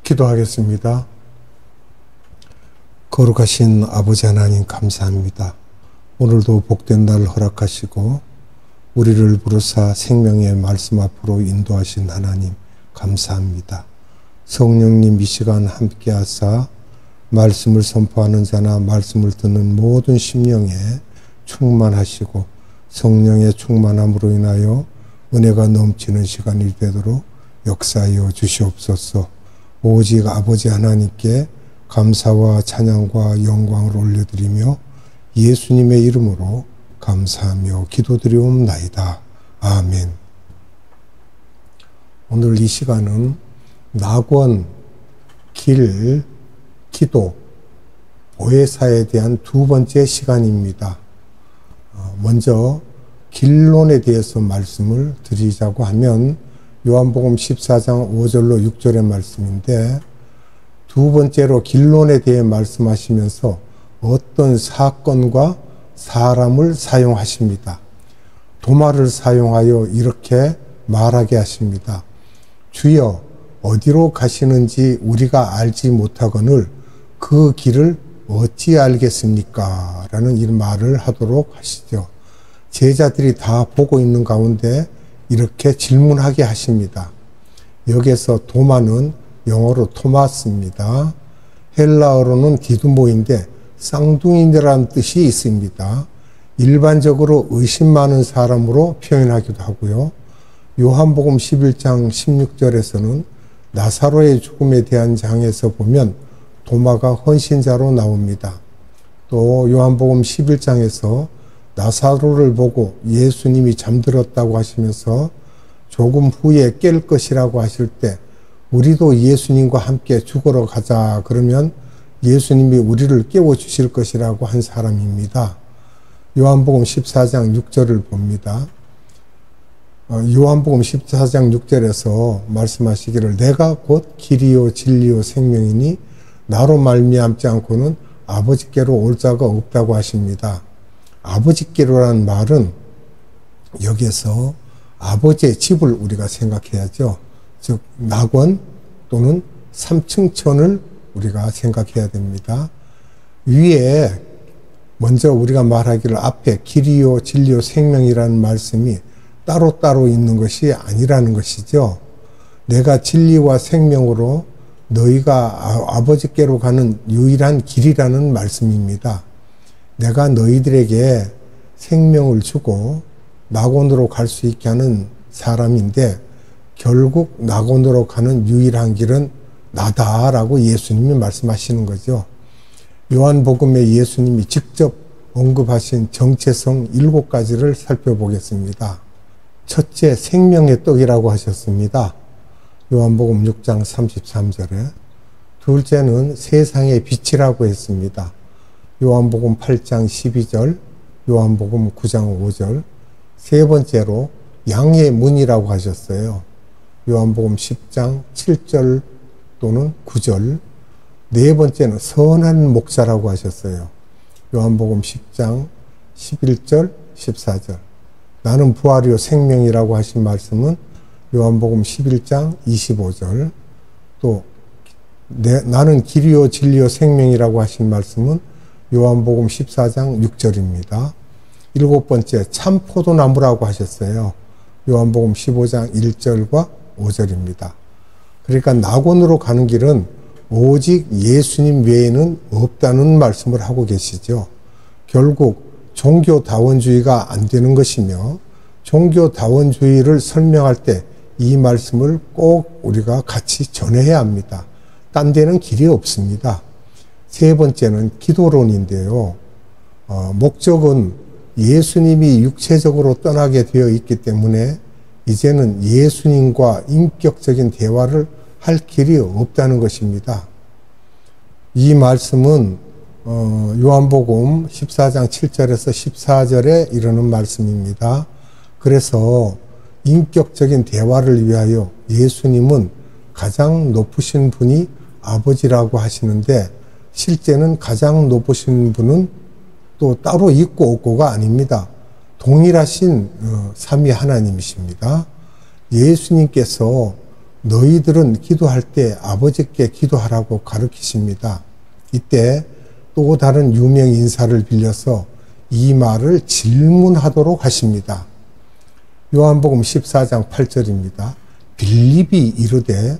기도하겠습니다. 거룩하신 아버지 하나님 감사합니다. 오늘도 복된 날 허락하시고 우리를 부르사 생명의 말씀 앞으로 인도하신 하나님 감사합니다. 성령님 이 시간 함께 하사 말씀을 선포하는 자나 말씀을 듣는 모든 심령에 충만하시고 성령의 충만함으로 인하여 은혜가 넘치는 시간이 되도록 역사하여 주시옵소서. 오직 아버지 하나님께 감사와 찬양과 영광을 올려드리며 예수님의 이름으로 감사하며 기도드리옵나이다. 아멘. 오늘 이 시간은 낙원, 길, 기도, 보혜사에 대한 두 번째 시간입니다. 먼저 길론에 대해서 말씀을 드리자고 하면 요한복음 14장 5절로 6절의 말씀인데, 두 번째로 길론에 대해 말씀하시면서 어떤 사건과 사람을 사용하십니다. 도마를 사용하여 이렇게 말하게 하십니다. 주여 어디로 가시는지 우리가 알지 못하거늘 그 길을 어찌 알겠습니까? 라는 이 말을 하도록 하시죠. 제자들이 다 보고 있는 가운데 이렇게 질문하게 하십니다. 여기서 도마는 영어로 토마스입니다. 헬라어로는 디두모인데 쌍둥이라는 뜻이 있습니다. 일반적으로 의심 많은 사람으로 표현하기도 하고요. 요한복음 11장 16절에서는 나사로의 죽음에 대한 장에서 보면 도마가 헌신자로 나옵니다. 또 요한복음 11장에서 나사로를 보고 예수님이 잠들었다고 하시면서 조금 후에 깰 것이라고 하실 때 우리도 예수님과 함께 죽으러 가자 그러면 예수님이 우리를 깨워주실 것이라고 한 사람입니다. 요한복음 14장 6절을 봅니다. 요한복음 14장 6절에서 말씀하시기를 내가 곧 길이요 진리요 생명이니 나로 말미암지 않고는 아버지께로 올 자가 없다고 하십니다. 아버지께로라는 말은 여기에서 아버지의 집을 우리가 생각해야죠. 즉 낙원 또는 삼층천을 우리가 생각해야 됩니다. 위에 먼저 우리가 말하기를 앞에 길이요 진리요 생명이라는 말씀이 따로따로 있는 것이 아니라는 것이죠. 내가 진리와 생명으로 너희가 아버지께로 가는 유일한 길이라는 말씀입니다. 내가 너희들에게 생명을 주고 낙원으로 갈 수 있게 하는 사람인데 결국 낙원으로 가는 유일한 길은 나다라고 예수님이 말씀하시는 거죠. 요한복음에 예수님이 직접 언급하신 정체성 7가지를 살펴보겠습니다. 첫째, 생명의 떡이라고 하셨습니다. 요한복음 6장 33절에. 둘째는 세상의 빛이라고 했습니다. 요한복음 8장 12절, 요한복음 9장 5절. 세 번째로 양의 문이라고 하셨어요. 요한복음 10장 7절 또는 9절. 네 번째는 선한 목자라고 하셨어요. 요한복음 10장 11절, 14절. 나는 부활이요 생명이라고 하신 말씀은 요한복음 11장 25절. 또 나는 길이요 진리요 생명이라고 하신 말씀은 요한복음 14장 6절입니다. 일곱 번째, 참 포도나무라고 하셨어요. 요한복음 15장 1절과 5절입니다. 그러니까 낙원으로 가는 길은 오직 예수님 외에는 없다는 말씀을 하고 계시죠. 결국 종교다원주의가 안 되는 것이며 종교다원주의를 설명할 때 이 말씀을 꼭 우리가 같이 전해야 합니다. 딴 데는 길이 없습니다. 세 번째는 기도론인데요. 목적은 예수님이 육체적으로 떠나게 되어 있기 때문에 이제는 예수님과 인격적인 대화를 할 길이 없다는 것입니다. 이 말씀은 요한복음 14장 7절에서 14절에 이르는 말씀입니다. 그래서 인격적인 대화를 위하여 예수님은 가장 높으신 분이 아버지라고 하시는데 실제는 가장 높으신 분은 또 따로 있고 없고가 아닙니다. 동일하신 삼위 하나님이십니다. 예수님께서 너희들은 기도할 때 아버지께 기도하라고 가르치십니다. 이때 또 다른 유명 인사를 빌려서 이 말을 질문하도록 하십니다. 요한복음 14장 8절입니다. 빌립이 이르되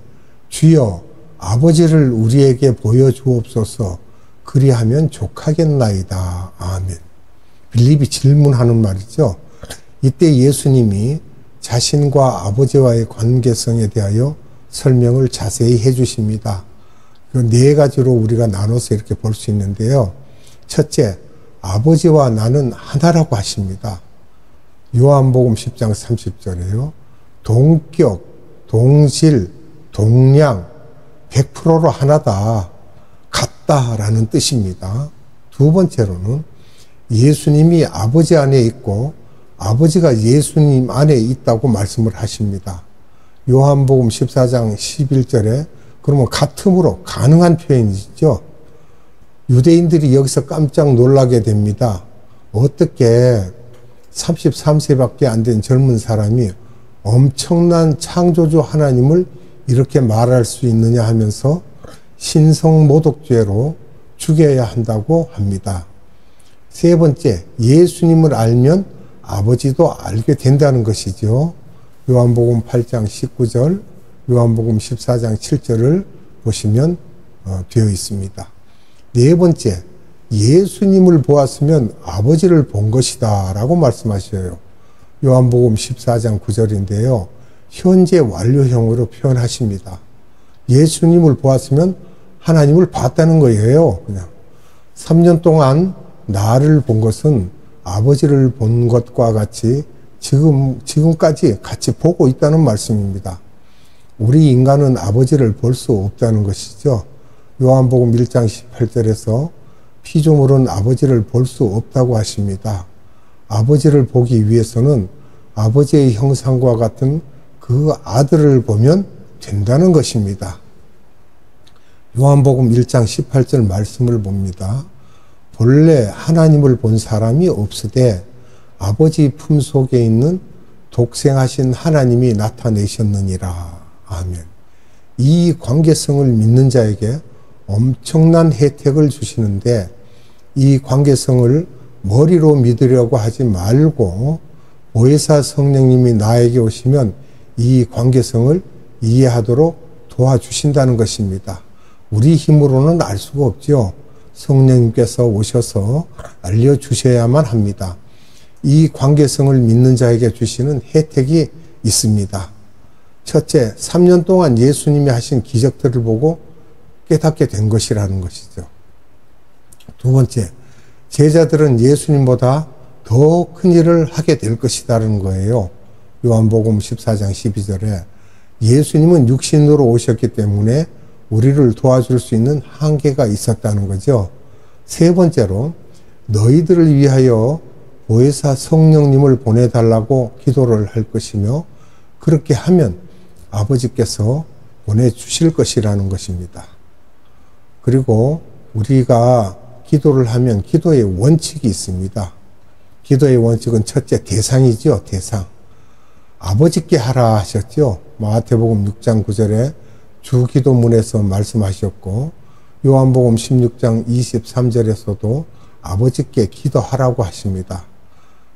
주여 아버지를 우리에게 보여주옵소서 그리하면 족하겠나이다. 아멘. 빌립이 질문하는 말이죠. 이때 예수님이 자신과 아버지와의 관계성에 대하여 설명을 자세히 해주십니다. 네 가지로 우리가 나눠서 이렇게 볼 수 있는데요. 첫째, 아버지와 나는 하나라고 하십니다. 요한복음 10장 30절에요. 동격, 동질, 동량, 100%로 하나다, 같다라는 뜻입니다. 두 번째로는 예수님이 아버지 안에 있고 아버지가 예수님 안에 있다고 말씀을 하십니다. 요한복음 14장 11절에 그러면 같음으로 가능한 표현이죠. 유대인들이 여기서 깜짝 놀라게 됩니다. 어떻게 33세밖에 안 된 젊은 사람이 엄청난 창조주 하나님을 이렇게 말할 수 있느냐 하면서 신성모독죄로 죽여야 한다고 합니다. 세 번째, 예수님을 알면 아버지도 알게 된다는 것이죠. 요한복음 8장 19절, 요한복음 14장 7절을 보시면 되어 있습니다. 네 번째, 예수님을 보았으면 아버지를 본 것이다 라고 말씀하셔요. 요한복음 14장 9절인데요. 현재 완료형으로 표현하십니다. 예수님을 보았으면 하나님을 봤다는 거예요. 그냥 3년 동안 나를 본 것은 아버지를 본 것과 같이 지금까지 같이 보고 있다는 말씀입니다. 우리 인간은 아버지를 볼 수 없다는 것이죠. 요한복음 1장 18절에서 피조물은 아버지를 볼 수 없다고 하십니다. 아버지를 보기 위해서는 아버지의 형상과 같은 그 아들을 보면 된다는 것입니다. 요한복음 1장 18절 말씀을 봅니다. 본래 하나님을 본 사람이 없으되 아버지 품속에 있는 독생하신 하나님이 나타내셨느니라. 아멘. 이 관계성을 믿는 자에게 엄청난 혜택을 주시는데 이 관계성을 머리로 믿으려고 하지 말고 보혜사 성령님이 나에게 오시면 이 관계성을 이해하도록 도와주신다는 것입니다. 우리 힘으로는 알 수가 없죠. 성령님께서 오셔서 알려주셔야만 합니다. 이 관계성을 믿는 자에게 주시는 혜택이 있습니다. 첫째, 3년 동안 예수님이 하신 기적들을 보고 깨닫게 된 것이라는 것이죠. 두 번째, 제자들은 예수님보다 더 큰 일을 하게 될 것이라는 거예요. 요한복음 14장 12절에 예수님은 육신으로 오셨기 때문에 우리를 도와줄 수 있는 한계가 있었다는 거죠. 세 번째로 너희들을 위하여 보혜사 성령님을 보내달라고 기도를 할 것이며 그렇게 하면 아버지께서 보내주실 것이라는 것입니다. 그리고 우리가 기도를 하면 기도의 원칙이 있습니다. 기도의 원칙은 첫째 대상이죠. 대상. 아버지께 하라 하셨죠. 마태복음 6장 9절에 주기도문에서 말씀하셨고 요한복음 16장 23절에서도 아버지께 기도하라고 하십니다.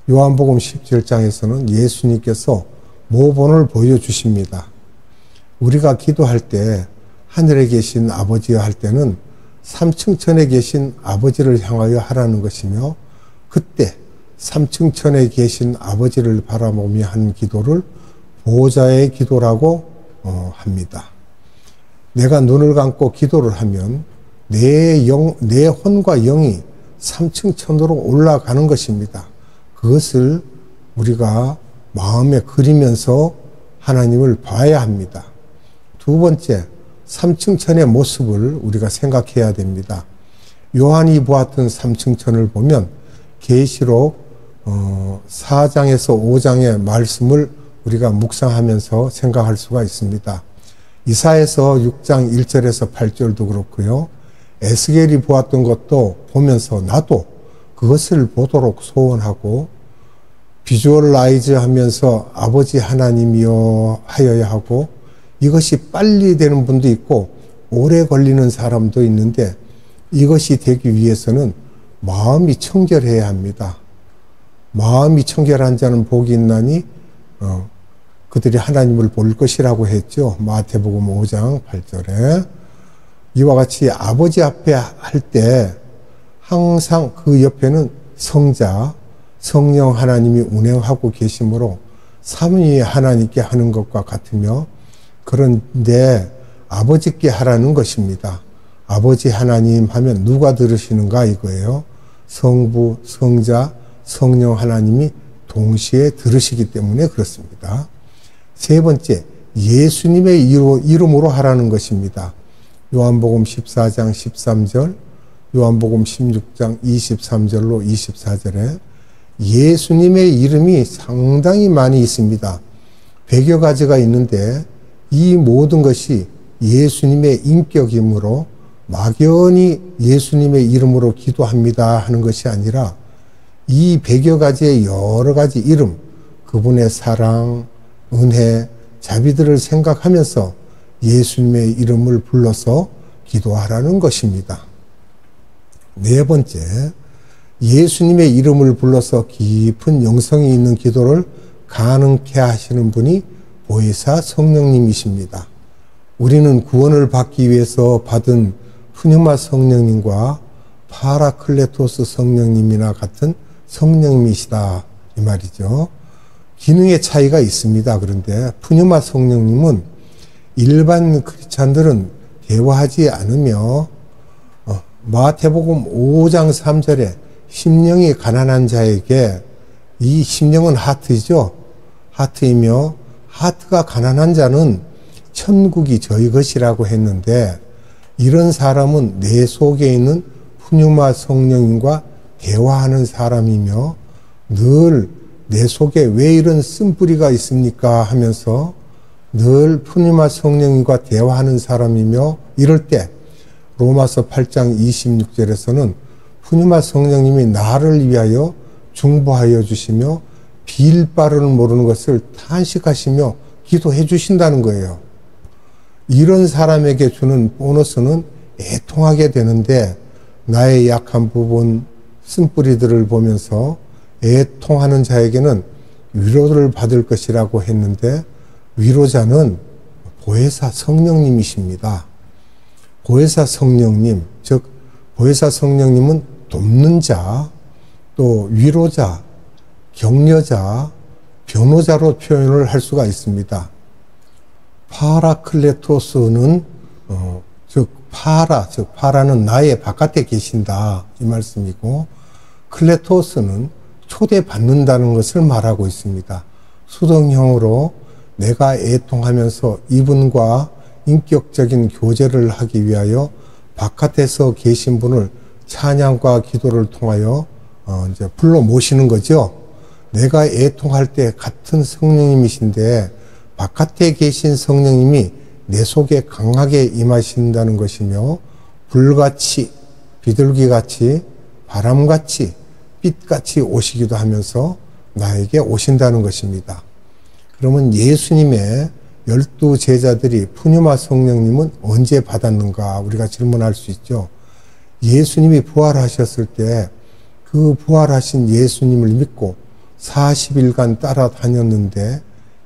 요한복음 17장에서는 예수님께서 모본을 보여주십니다. 우리가 기도할 때 하늘에 계신 아버지여 할 때는 삼층천에 계신 아버지를 향하여 하라는 것이며 그때 삼층천에 계신 아버지를 바라보며 한 기도를 보호자의 기도라고 합니다. 내가 눈을 감고 기도를 하면 내 혼과 영이 삼층천으로 올라가는 것입니다. 그것을 우리가 마음에 그리면서 하나님을 봐야 합니다. 두 번째, 삼층천의 모습을 우리가 생각해야 됩니다. 요한이 보았던 삼층천을 보면 계시록 4장에서 5장의 말씀을 우리가 묵상하면서 생각할 수가 있습니다. 이사야서 6장 1절에서 8절도 그렇고요. 에스겔이 보았던 것도 보면서 나도 그것을 보도록 소원하고 비주얼라이즈 하면서 아버지 하나님이여 하여야 하고 이것이 빨리 되는 분도 있고 오래 걸리는 사람도 있는데 이것이 되기 위해서는 마음이 청결해야 합니다. 마음이 청결한 자는 복이 있나니 그들이 하나님을 볼 것이라고 했죠. 마태복음 5장 8절에. 이와 같이 아버지 앞에 할 때 항상 그 옆에는 성자, 성령 하나님이 운행하고 계시므로 삼위 하나님께 하는 것과 같으며, 그런데 아버지께 하라는 것입니다. 아버지 하나님 하면 누가 들으시는가 이거예요. 성부, 성자, 성령 하나님이 동시에 들으시기 때문에 그렇습니다. 세 번째, 예수님의 이름으로 하라는 것입니다. 요한복음 14장 13절, 요한복음 16장 23절로 24절에 예수님의 이름이 상당히 많이 있습니다. 100여 가지가 있는데 이 모든 것이 예수님의 인격이므로 막연히 예수님의 이름으로 기도합니다 하는 것이 아니라 이 100여 가지의 여러 가지 이름, 그분의 사랑, 은혜, 자비들을 생각하면서 예수님의 이름을 불러서 기도하라는 것입니다. 네 번째, 예수님의 이름을 불러서 깊은 영성이 있는 기도를 가능케 하시는 분이 보혜사 성령님이십니다. 우리는 구원을 받기 위해서 받은 푸뉴마 성령님과 파라클레토스 성령님이나 같은 성령님이시다 이 말이죠. 기능의 차이가 있습니다. 그런데 푸뉴마 성령님은 일반 크리스찬들은 대화하지 않으며 마태복음 5장 3절에 심령이 가난한 자에게, 이 심령은 하트이죠. 하트이며 하트가 가난한 자는 천국이 저희 것이라고 했는데, 이런 사람은 내 속에 있는 푸뉴마 성령님과 대화하는 사람이며 늘 내 속에 왜 이런 쓴뿌리가 있습니까 하면서 늘 푸뉴마 성령님과 대화하는 사람이며, 이럴 때 로마서 8장 26절에서는 푸뉴마 성령님이 나를 위하여 중보하여 주시며 빌 바를 모르는 것을 탄식하시며 기도해 주신다는 거예요. 이런 사람에게 주는 보너스는 애통하게 되는데, 나의 약한 부분, 쓴뿌리들을 보면서 애통하는 자에게는 위로를 받을 것이라고 했는데, 위로자는 보혜사 성령님이십니다. 보혜사 성령님, 즉 보혜사 성령님은 돕는 자, 또 위로자, 격려자, 변호자로 표현을 할 수가 있습니다. 파라클레토스는 즉 파라는 나의 바깥에 계신다 이 말씀이고, 클레토스는 초대받는다는 것을 말하고 있습니다. 수동형으로 내가 애통하면서 이분과 인격적인 교제를 하기 위하여 바깥에서 계신 분을 찬양과 기도를 통하여 이제 불러 모시는 거죠. 내가 애통할 때 같은 성령님이신데 바깥에 계신 성령님이 내 속에 강하게 임하신다는 것이며, 불같이, 비둘기같이, 바람같이, 빛같이 오시기도 하면서 나에게 오신다는 것입니다. 그러면 예수님의 12 제자들이 푸뉴마 성령님은 언제 받았는가 우리가 질문할 수 있죠. 예수님이 부활하셨을 때 그 부활하신 예수님을 믿고 40일간 따라다녔는데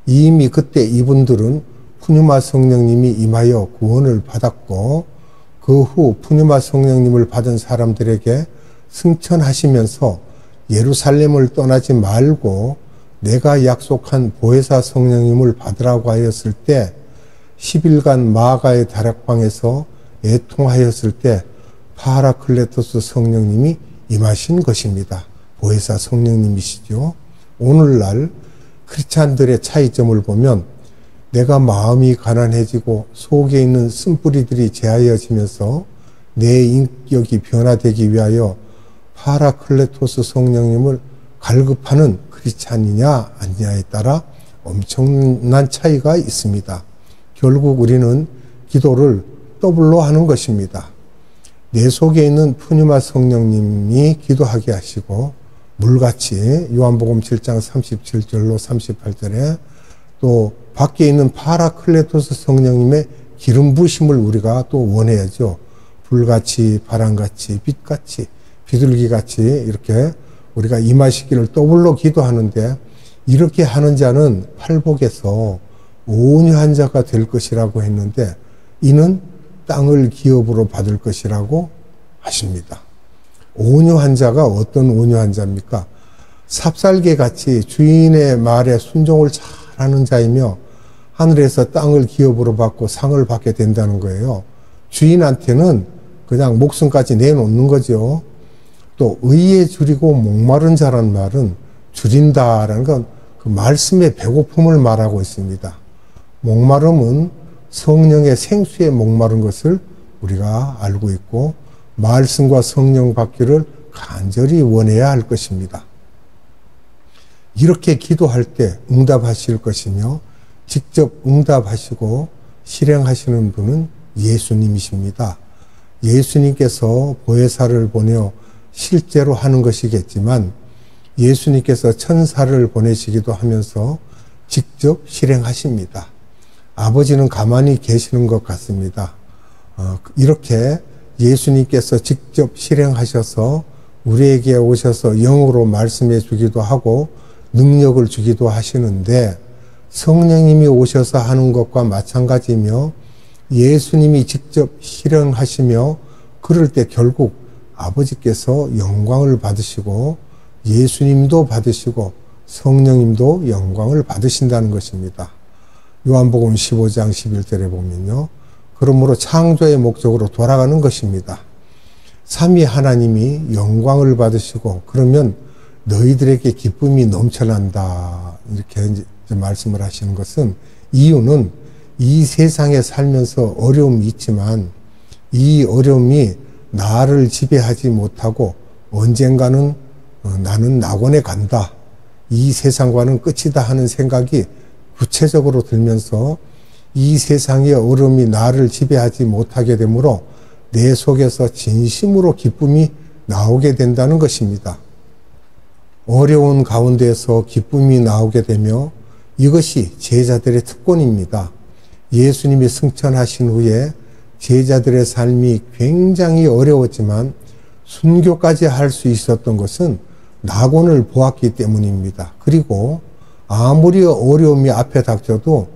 이미 그때 이분들은 푸뉴마 성령님이 임하여 구원을 받았고, 그 후 푸뉴마 성령님을 받은 사람들에게 승천하시면서 예루살렘을 떠나지 말고 내가 약속한 보혜사 성령님을 받으라고 하였을 때 10일간 마가의 다락방에서 애통하였을 때 파라클레토스 성령님이 임하신 것입니다. 보혜사 성령님이시죠. 오늘날 크리스찬들의 차이점을 보면 내가 마음이 가난해지고 속에 있는 쓴뿌리들이 제하여지면서 내 인격이 변화되기 위하여 파라클레토스 성령님을 갈급하는 크리스찬이냐 아니냐에 따라 엄청난 차이가 있습니다. 결국 우리는 기도를 더블로 하는 것입니다. 내 속에 있는 푸뉴마 성령님이 기도하게 하시고, 물같이 요한복음 7장 37절로 38절에 또 밖에 있는 파라클레토스 성령님의 기름 부심을 우리가 또 원해야죠. 불같이, 바람같이, 빛같이, 비둘기같이 이렇게 우리가 임하시기를 더불어 기도하는데, 이렇게 하는 자는 팔복에서 온유한 자가 될 것이라고 했는데, 이는 땅을 기업으로 받을 것이라고 하십니다. 온유한 자가 어떤 온유한 자입니까? 삽살개같이 주인의 말에 순종을 잘하는 자이며 하늘에서 땅을 기업으로 받고 상을 받게 된다는 거예요. 주인한테는 그냥 목숨까지 내놓는 거죠. 또 의에 줄이고 목마른 자란 말은 줄인다라는 건 그 말씀의 배고픔을 말하고 있습니다. 목마름은 성령의 생수에 목마른 것을 우리가 알고 있고, 말씀과 성령 받기를 간절히 원해야 할 것입니다. 이렇게 기도할 때 응답하실 것이며, 직접 응답하시고 실행하시는 분은 예수님이십니다. 예수님께서 보혜사를 보내어 실제로 하는 것이겠지만, 예수님께서 천사를 보내시기도 하면서 직접 실행하십니다. 아버지는 가만히 계시는 것 같습니다. 이렇게 예수님께서 직접 실행하셔서 우리에게 오셔서 영으로 말씀해 주기도 하고 능력을 주기도 하시는데, 성령님이 오셔서 하는 것과 마찬가지며, 예수님이 직접 실행하시며 그럴 때 결국 아버지께서 영광을 받으시고 예수님도 받으시고 성령님도 영광을 받으신다는 것입니다. 요한복음 15장 11절에 보면요, 그러므로 창조의 목적으로 돌아가는 것입니다. 삼위 하나님이 영광을 받으시고 그러면 너희들에게 기쁨이 넘쳐난다, 이렇게 이제 말씀을 하시는 것은, 이유는 이 세상에 살면서 어려움이 있지만 이 어려움이 나를 지배하지 못하고 언젠가는 나는 낙원에 간다, 이 세상과는 끝이다 하는 생각이 구체적으로 들면서 이 세상의 어려움이 나를 지배하지 못하게 되므로 내 속에서 진심으로 기쁨이 나오게 된다는 것입니다. 어려운 가운데서 기쁨이 나오게 되며 이것이 제자들의 특권입니다. 예수님이 승천하신 후에 제자들의 삶이 굉장히 어려웠지만 순교까지 할 수 있었던 것은 낙원을 보았기 때문입니다. 그리고 아무리 어려움이 앞에 닥쳐도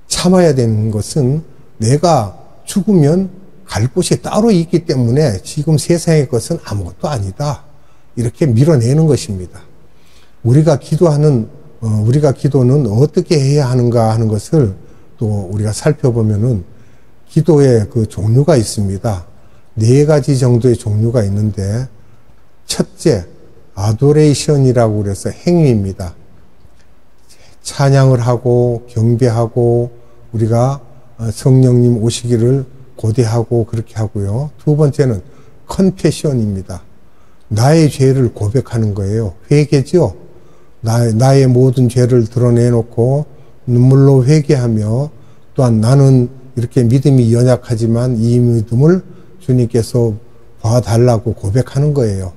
참아야 되는 것은 내가 죽으면 갈 곳이 따로 있기 때문에 지금 세상의 것은 아무것도 아니다, 이렇게 밀어내는 것입니다. 우리가 기도는 어떻게 해야 하는가 하는 것을 또 우리가 살펴보면은 기도의 그 종류가 있습니다. 4가지 정도의 종류가 있는데, 첫째, 아도레이션이라고 그래서 행위입니다. 찬양을 하고 경배하고 우리가 성령님 오시기를 고대하고 그렇게 하고요. 두 번째는 컨페션입니다. 나의 죄를 고백하는 거예요. 회개죠. 나의 모든 죄를 드러내놓고 눈물로 회개하며, 또한 나는 이렇게 믿음이 연약하지만 이 믿음을 주님께서 봐달라고 고백하는 거예요.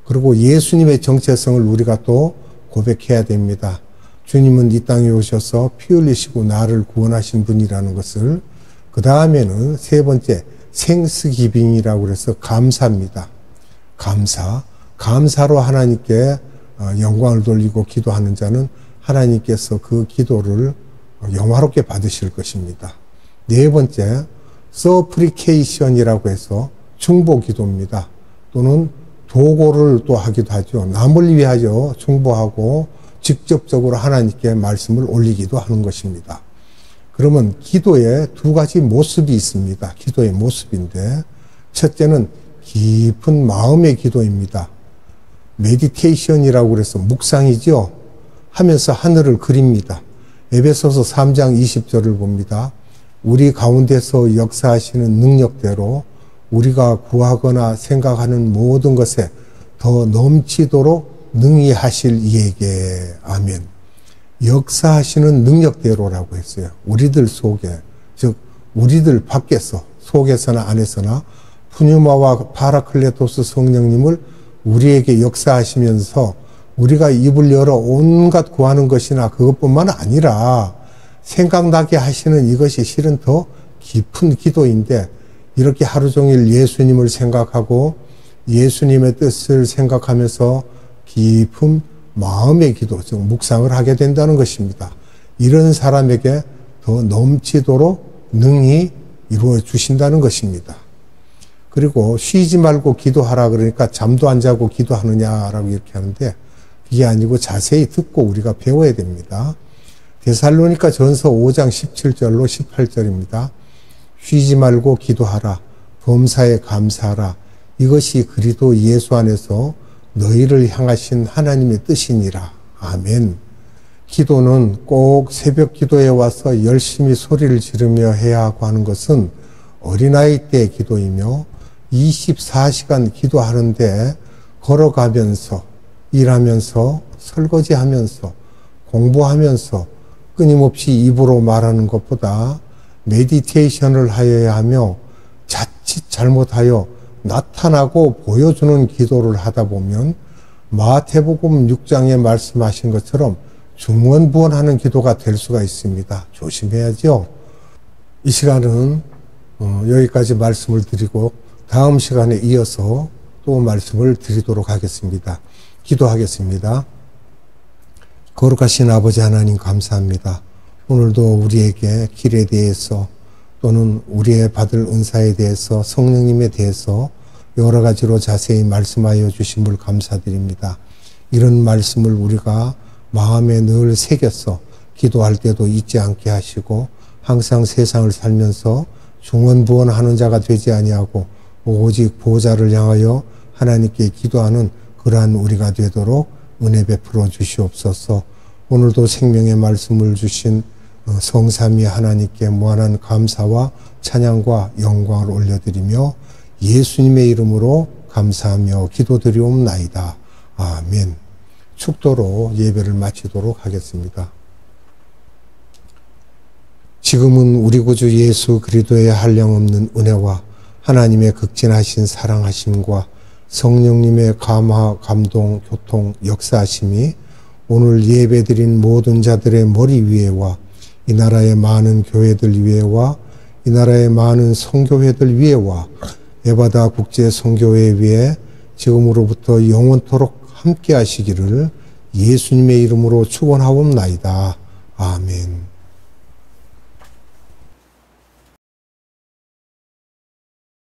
그리고 예수님의 정체성을 우리가 또 고백해야 됩니다. 주님은 이 땅에 오셔서 피 흘리시고 나를 구원하신 분이라는 것을. 그 다음에는 세 번째, 생스기빙이라고 해서 감사입니다. 감사로 하나님께 영광을 돌리고 기도하는 자는 하나님께서 그 기도를 영화롭게 받으실 것입니다. 네 번째, 서프리케이션이라고 해서 중보 기도입니다. 또는 도고를 또 하기도 하죠. 남을 위해 하죠. 중보하고 직접적으로 하나님께 말씀을 올리기도 하는 것입니다. 그러면 기도에 2가지 모습이 있습니다. 기도의 모습인데, 첫째는 깊은 마음의 기도입니다. 메디테이션이라고 그래서 묵상이죠. 하면서 하늘을 그립니다. 에베소서 3장 20절을 봅니다. 우리 가운데서 역사하시는 능력대로 우리가 구하거나 생각하는 모든 것에 더 넘치도록 능히 하실 이에게. 아멘. 역사하시는 능력대로라고 했어요. 우리들 속에, 즉 우리들 밖에서, 속에서나 안에서나 푸뉴마와 파라클레토스 성령님을 우리에게 역사하시면서 우리가 입을 열어 온갖 구하는 것이나 그것뿐만 아니라 생각나게 하시는 이것이 실은 더 깊은 기도인데, 이렇게 하루 종일 예수님을 생각하고 예수님의 뜻을 생각하면서 깊은 마음의 기도, 즉 묵상을 하게 된다는 것입니다. 이런 사람에게 더 넘치도록 능히 이루어 주신다는 것입니다. 그리고 쉬지 말고 기도하라 그러니까 잠도 안 자고 기도하느냐라고 이렇게 하는데, 그게 아니고 자세히 듣고 우리가 배워야 됩니다. 데살로니가 전서 5장 17절로 18절입니다. 쉬지 말고 기도하라. 범사에 감사하라. 이것이 그리스도 예수 안에서 너희를 향하신 하나님의 뜻이니라. 아멘. 기도는 꼭 새벽 기도에 와서 열심히 소리를 지르며 해야 하고 하는 것은 어린아이 때의 기도이며, 24시간 기도하는데 걸어가면서, 일하면서, 설거지하면서, 공부하면서 끊임없이 입으로 말하는 것보다 메디테이션을 하여야 하며, 자칫 잘못하여 나타나고 보여주는 기도를 하다 보면 마태복음 6장에 말씀하신 것처럼 중언부언하는 기도가 될 수가 있습니다. 조심해야죠. 이 시간은 여기까지 말씀을 드리고 다음 시간에 이어서 또 말씀을 드리도록 하겠습니다. 기도하겠습니다. 거룩하신 아버지 하나님 감사합니다. 오늘도 우리에게 길에 대해서 또는 우리의 받을 은사에 대해서, 성령님에 대해서 여러 가지로 자세히 말씀하여 주심을 감사드립니다. 이런 말씀을 우리가 마음에 늘 새겨서 기도할 때도 잊지 않게 하시고, 항상 세상을 살면서 중언부언하는 자가 되지 아니하고 오직 보좌를 향하여 하나님께 기도하는 그러한 우리가 되도록 은혜 베풀어 주시옵소서. 오늘도 생명의 말씀을 주신 성삼위 하나님께 무한한 감사와 찬양과 영광을 올려드리며 예수님의 이름으로 감사하며 기도드리옵나이다. 아멘. 축도로 예배를 마치도록 하겠습니다. 지금은 우리 구주 예수 그리스도의 한량없는 은혜와 하나님의 극진하신 사랑하심과 성령님의 감화, 감동, 교통, 역사하심이 오늘 예배드린 모든 자들의 머리 위에와 이 나라의 많은 교회들 위에와 이 나라의 많은 선교회들 위에와 에바다 국제 선교회 위에 지금으로부터 영원토록 함께 하시기를 예수님의 이름으로 축원하옵나이다.